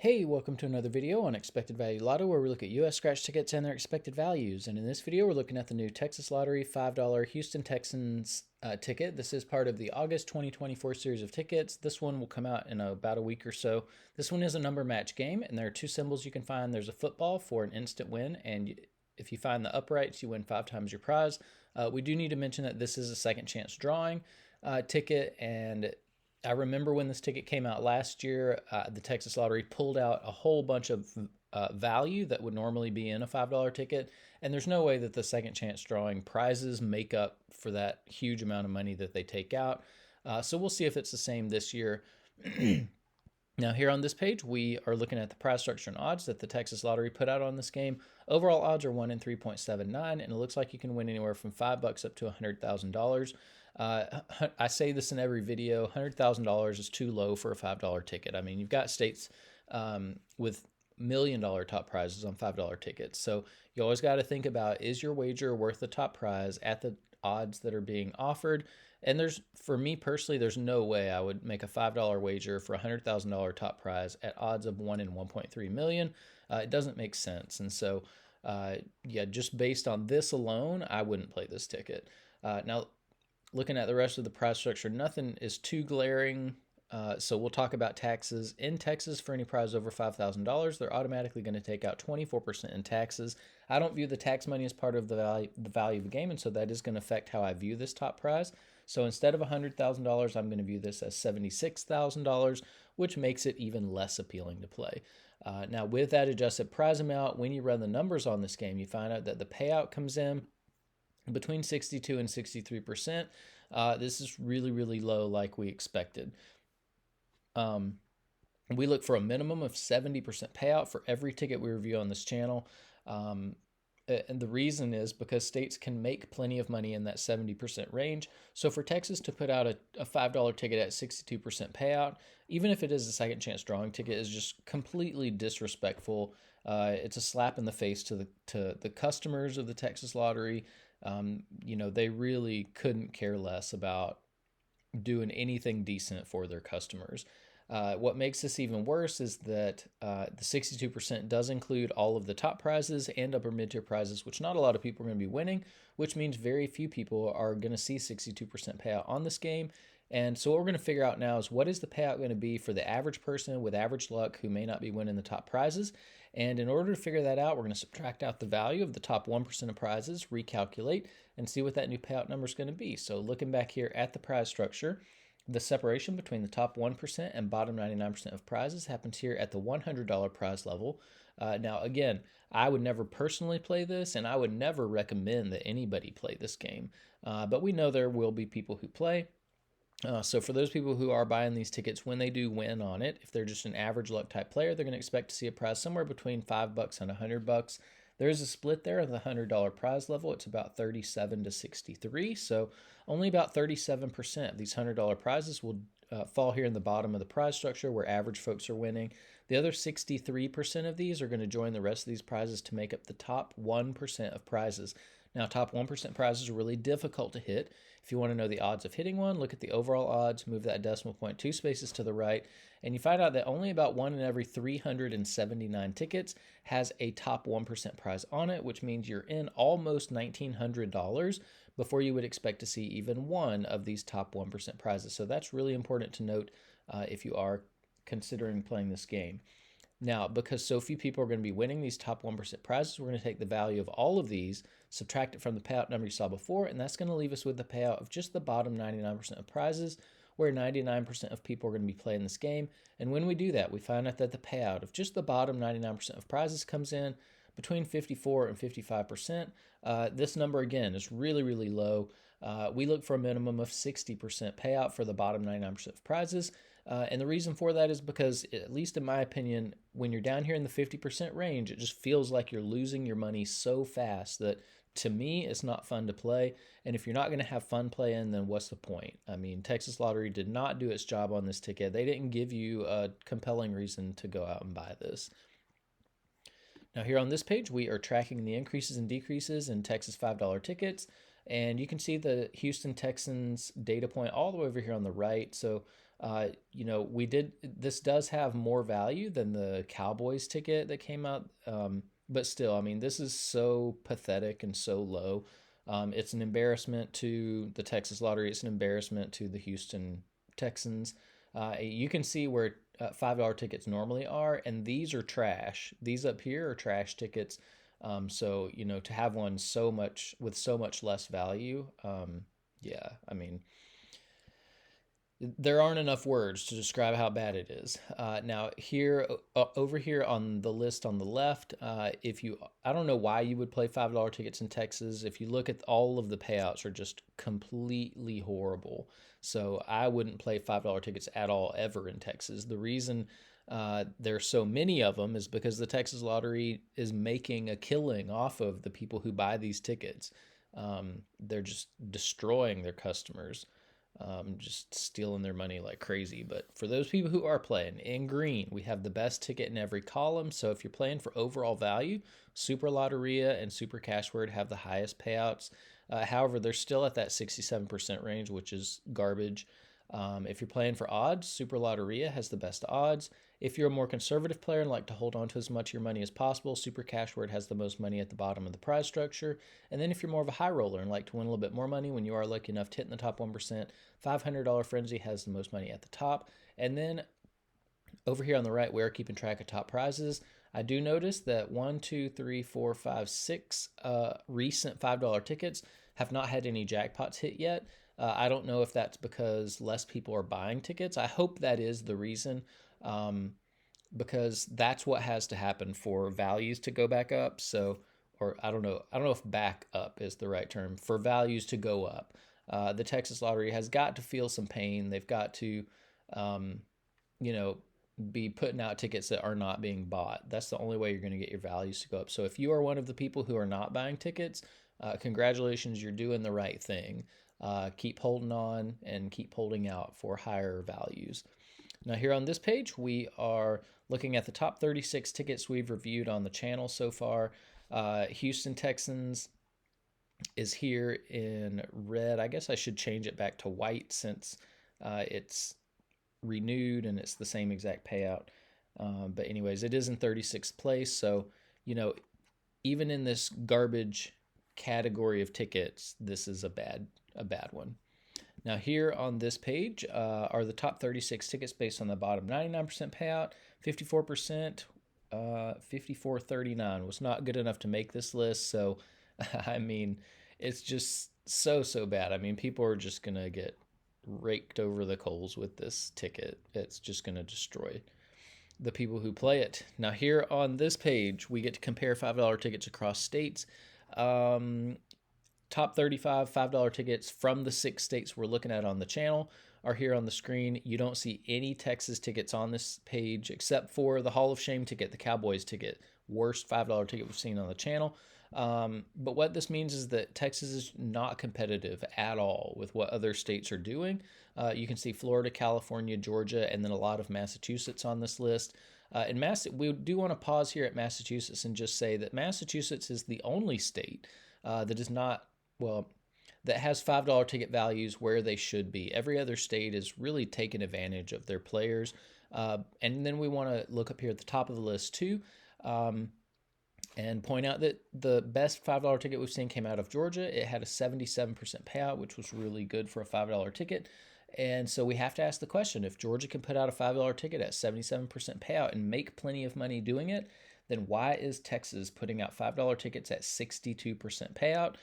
Hey, welcome to another video on Expected Value Lotto, where we look at U.S. scratch tickets and their expected values. And in this video, we're looking at the new Texas Lottery $5 Houston Texans ticket. This is part of the August 2024 series of tickets. This one will come out in about a week or so. This one is a number match game, and there are two symbols you can find. There's a football for an instant win, and if you find the uprights, you win 5 times your prize. We do need to mention that this is a second chance drawing ticket, and I remember when this ticket came out last year, the Texas Lottery pulled out a whole bunch of value that would normally be in a $5 ticket, and there's no way that the second chance drawing prizes make up for that huge amount of money that they take out. So we'll see if it's the same this year. Now here on this page, we are looking at the prize structure and odds that the Texas Lottery put out on this game. Overall odds are 1 in 3.79, and it looks like you can win anywhere from $5 up to $100,000. I say this in every video, $100,000 is too low for a $5 ticket. I mean, you've got states with $1 million top prizes on $5 tickets. So you always got to think about, is your wager worth the top prize at the odds that are being offered? And for me personally, there's no way I would make a $5 wager for a $100,000 top prize at odds of 1 in 1.3 million. It doesn't make sense. And so, yeah, just based on this alone, I wouldn't play this ticket. Now, looking at the rest of the prize structure, nothing is too glaring. So we'll talk about taxes. In Texas, for any prize over $5,000, they're automatically going to take out 24% in taxes. I don't view the tax money as part of the value of the game, and so that is going to affect how I view this top prize. So instead of $100,000, I'm going to view this as $76,000, which makes it even less appealing to play. Now, with that adjusted prize amount, when you run the numbers on this game, you find out that the payout comes in between 62 and 63%. This is really, really low, like we expected. We look for a minimum of 70% payout for every ticket we review on this channel. And the reason is because states can make plenty of money in that 70% range. So for Texas to put out a $5 ticket at 62% payout, even if it is a second chance drawing ticket, is just completely disrespectful. It's a slap in the face to the customers of the Texas Lottery. They really couldn't care less about doing anything decent for their customers. What makes this even worse is that the 62% does include all of the top prizes and upper mid-tier prizes, which not a lot of people are going to be winning, which means very few people are going to see 62% payout on this game. And so what we're going to figure out now is, what is the payout going to be for the average person with average luck who may not be winning the top prizes? And in order to figure that out, we're going to subtract out the value of the top 1% of prizes, recalculate, and see what that new payout number is going to be. So looking back here at the prize structure, the separation between the top 1% and bottom 99% of prizes happens here at the $100 prize level. Now, again, I would never personally play this, and I would never recommend that anybody play this game. But we know there will be people who play. So for those people who are buying these tickets, when they do win on it, if they're just an average luck type player, they're going to expect to see a prize somewhere between $5 and $100. There's a split there at the $100 prize level. It's about 37 to 63. So only about 37% of these $100 prizes will fall here in the bottom of the prize structure where average folks are winning. The other 63% of these are going to join the rest of these prizes to make up the top 1% of prizes. Now, top 1% prizes are really difficult to hit. If you want to know the odds of hitting one, look at the overall odds, move that decimal point 2 spaces to the right, and you find out that only about 1 in every 379 tickets has a top 1% prize on it, which means you're in almost $1,900 before you would expect to see even one of these top 1% prizes. So that's really important to note if you are considering playing this game. Now, because so few people are going to be winning these top 1% prizes, we're going to take the value of all of these, subtract it from the payout number you saw before, and that's going to leave us with the payout of just the bottom 99% of prizes, where 99% of people are going to be playing this game. And when we do that, we find out that the payout of just the bottom 99% of prizes comes in between 54 and 55%. This number, again, is really, really low. We look for a minimum of 60% payout for the bottom 99% of prizes. And the reason for that is because, at least in my opinion, when you're down here in the 50% range, it just feels like you're losing your money so fast that, to me, it's not fun to play. And if you're not going to have fun playing, then what's the point? I mean, Texas Lottery did not do its job on this ticket. They didn't give you a compelling reason to go out and buy this. Now, here on this page, we are tracking the increases and decreases in Texas $5 tickets. And you can see the Houston Texans data point all the way over here on the right. So This does have more value than the Cowboys ticket that came out. But still, I mean, this is so pathetic and so low. It's an embarrassment to the Texas Lottery. It's an embarrassment to the Houston Texans. You can see where $5 tickets normally are, and these are trash. These up here are trash tickets. So to have one so much with so much less value, yeah, I mean, there aren't enough words to describe how bad it is. Now, over here on the list on the left, I don't know why you would play $5 tickets in Texas. If you look at all of the payouts, are just completely horrible. So I wouldn't play $5 tickets at all ever in Texas. The reason there's so many of them is because the Texas Lottery is making a killing off of the people who buy these tickets. They're just destroying their customers, just stealing their money like crazy. But for those people who are playing in green, we have the best ticket in every column. So if you're playing for overall value, Super Lotteria and Super Cash Word have the highest payouts. However, they're still at that 67% range, which is garbage. If you're playing for odds, Super Lotteria has the best odds. If you're a more conservative player and like to hold on to as much of your money as possible, Super Cash Word has the most money at the bottom of the prize structure. And then if you're more of a high roller and like to win a little bit more money when you are lucky enough to hit in the top 1%, $500 Frenzy has the most money at the top. And then over here on the right, we're keeping track of top prizes. I do notice that 1, 2, 3, 4, 5, 6 recent $5 tickets have not had any jackpots hit yet. I don't know if that's because less people are buying tickets. I hope that is the reason, um, because that's what has to happen for values to go back up. So, or I don't know if back up is the right term for values to go up. The Texas Lottery has got to feel some pain. They've got to, um, you know, be putting out tickets that are not being bought. That's the only way you're going to get your values to go up. So if you are one of the people who are not buying tickets, congratulations, you're doing the right thing. Keep holding on and keep holding out for higher values. Now, here on this page, we are looking at the top 36 tickets we've reviewed on the channel so far. Houston Texans is here in red. I guess I should change it back to white since it's renewed and it's the same exact payout. But anyways, it is in 36th place. So, you know, even in this garbage category of tickets, this is a bad one. Now here on this page are the top 36 tickets based on the bottom 99% payout, 54%, 54.39 was not good enough to make this list. So, I mean, it's just so bad. I mean, people are just gonna get raked over the coals with this ticket. It's just gonna destroy the people who play it. Now here on this page, we get to compare $5 tickets across states. Um, Top 35 $5 tickets from the 6 states we're looking at on the channel are here on the screen. You don't see any Texas tickets on this page except for the Hall of Shame ticket, the Cowboys ticket, worst $5 ticket we've seen on the channel. But what this means is that Texas is not competitive at all with what other states are doing. You can see Florida, California, Georgia, and then a lot of Massachusetts on this list. We do want to pause here at Massachusetts and just say that Massachusetts is the only state that is not, well, that has $5 ticket values where they should be. Every other state is really taking advantage of their players. And then we want to look up here at the top of the list too, and point out that the best $5 ticket we've seen came out of Georgia. It had a 77% payout, which was really good for a $5 ticket. And so we have to ask the question, if Georgia can put out a $5 ticket at 77% payout and make plenty of money doing it, then why is Texas putting out $5 tickets at 62% payout?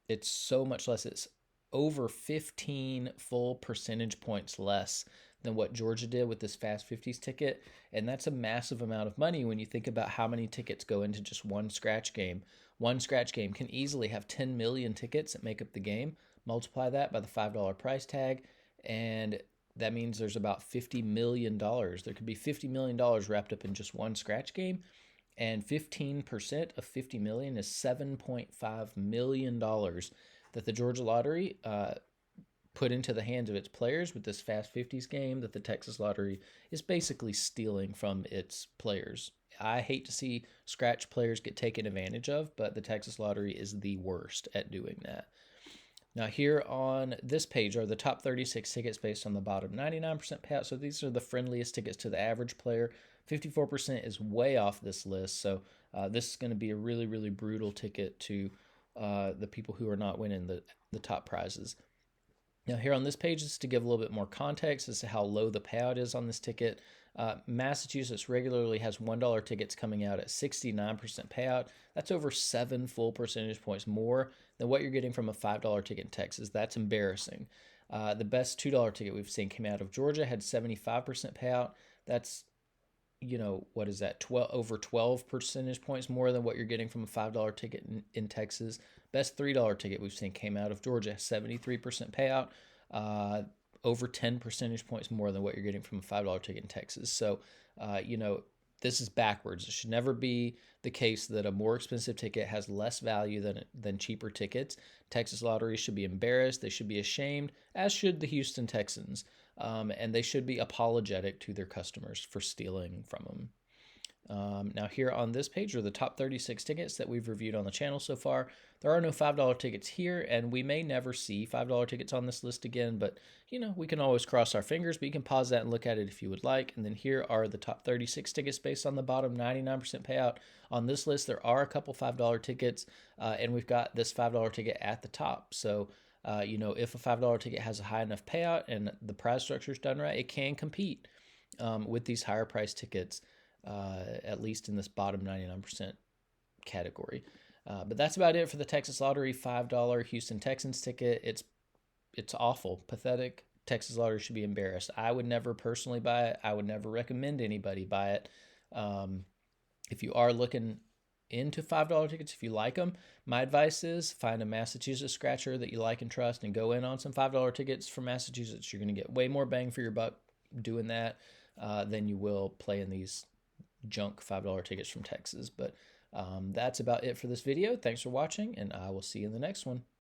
It's so much less. It's over 15 full percentage points less than what Georgia did with this Fast 50s ticket. And that's a massive amount of money when you think about how many tickets go into just one scratch game. One scratch game can easily have 10 million tickets that make up the game. Multiply that by the $5 price tag, and that means there's about $50 million. There could be $50 million wrapped up in just one scratch game, and 15% of 50 million is $7.5 million that the Georgia Lottery put into the hands of its players with this Fast 50s game that the Texas Lottery is basically stealing from its players. I hate to see scratch players get taken advantage of, but the Texas Lottery is the worst at doing that. Now here on this page are the top 36 tickets based on the bottom 99% payout. So these are the friendliest tickets to the average player. 54% is way off this list. So this is going to be a really, really brutal ticket to the people who are not winning the top prizes. Now here on this page is to give a little bit more context as to how low the payout is on this ticket. Massachusetts regularly has $1 tickets coming out at 69% payout. That's over 7 full percentage points more than what you're getting from a $5 ticket in Texas. That's embarrassing. The best $2 ticket we've seen came out of Georgia, had 75% payout. That's, what is that? Over 12 percentage points more than what you're getting from a $5 ticket in Texas. Best $3 ticket we've seen came out of Georgia, 73% payout, over 10 percentage points more than what you're getting from a $5 ticket in Texas. So, this is backwards. It should never be the case that a more expensive ticket has less value than cheaper tickets. Texas lotteries should be embarrassed. They should be ashamed, as should the Houston Texans. And they should be apologetic to their customers for stealing from them. Now here on this page are the top 36 tickets that we've reviewed on the channel so far. There are no $5 tickets here, and we may never see $5 tickets on this list again, but we can always cross our fingers, but you can pause that and look at it if you would like. And then here are the top 36 tickets based on the bottom 99% payout. On this list, there are a couple $5 tickets, and we've got this $5 ticket at the top. So, if a $5 ticket has a high enough payout and the prize structure is done right, it can compete with these higher price tickets. At least in this bottom 99% category. But that's about it for the Texas Lottery $5 Houston Texans ticket. It's awful, pathetic. Texas Lottery should be embarrassed. I would never personally buy it. I would never recommend anybody buy it. If you are looking into $5 tickets, if you like them, my advice is find a Massachusetts scratcher that you like and trust and go in on some $5 tickets from Massachusetts. You're going to get way more bang for your buck doing that than you will playing these junk $5 tickets from Texas. But that's about it for this video. Thanks for watching, and I will see you in the next one.